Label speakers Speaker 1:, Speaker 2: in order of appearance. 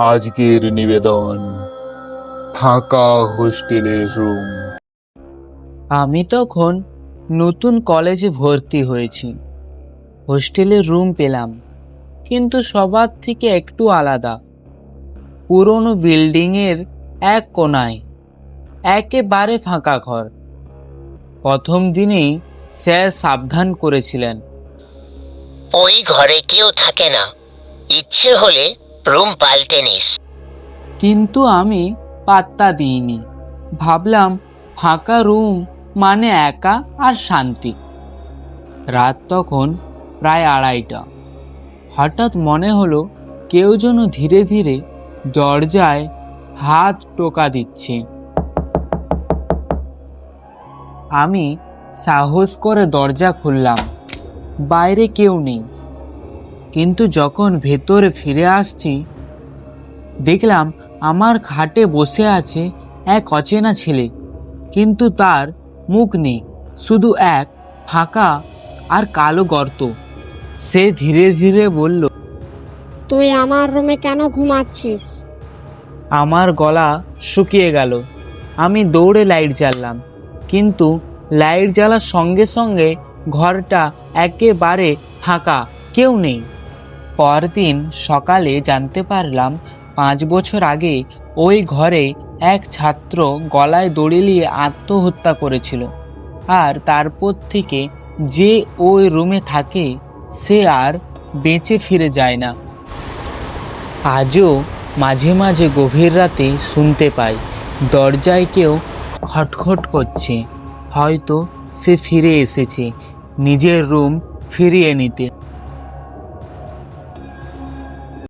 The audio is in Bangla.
Speaker 1: আজকের নিবেদন, ফাঁকা হোস্টেলের রুম।
Speaker 2: আমি তখন নতুন কলেজে ভর্তি হয়েছি। হোস্টেলের রুম পেলাম, কিন্তু সবার থেকে একটু আলাদা। পুরনো বিল্ডিংয়ের এক কোণায় একেবারে ফাঁকা ঘর। প্রথম দিনেই স্যার সাবধান করেছিলেন,
Speaker 3: ওই ঘরে কেউ থাকে না, ইচ্ছে হলে রুম পাল্টে নিস।
Speaker 2: কিন্তু আমি পাত্তা দিইনি। ভাবলাম ফাঁকা রুম মানে একা আর শান্তি। রাত তখন প্রায় 2:30। হঠাৎ মনে হলো কেউ যেন ধীরে ধীরে দরজায় হাত টোকা দিচ্ছে। আমি সাহস করে দরজা খুললাম। বাইরে কেউ নেই, কিন্তু যখন ভেতরে ফিরে আসছি দেখলাম আমার খাটে বসে আছে এক অচেনা ছেলে, কিন্তু তার মুখ নেই, শুধু এক ফাঁকা আর কালো গর্ত। সে ধীরে ধীরে বলল,
Speaker 4: তুই আমার রুমে কেন ঘুমাচ্ছিস?
Speaker 2: আমার গলা শুকিয়ে গেল। আমি দৌড়ে লাইট জ্বাললাম, কিন্তু লাইট জ্বালার সঙ্গে সঙ্গে ঘরটা একেবারে ফাঁকা, কেউ নেই। পরদিন সকালে জানতে পারলাম 5 বছর আগে ওই ঘরে এক ছাত্র গলায় দড়ি নিয়ে আত্মহত্যা করেছিল। আর তারপর থেকে যে ওই রুমে থাকে সে আর বেঁচে ফিরে যায় না। আজও মাঝে মাঝে গভীর রাতে শুনতে পাই দরজায় কেউ খটখট করছে। হয়তো সে ফিরে এসেছে নিজের রুম ফিরিয়ে নিতে।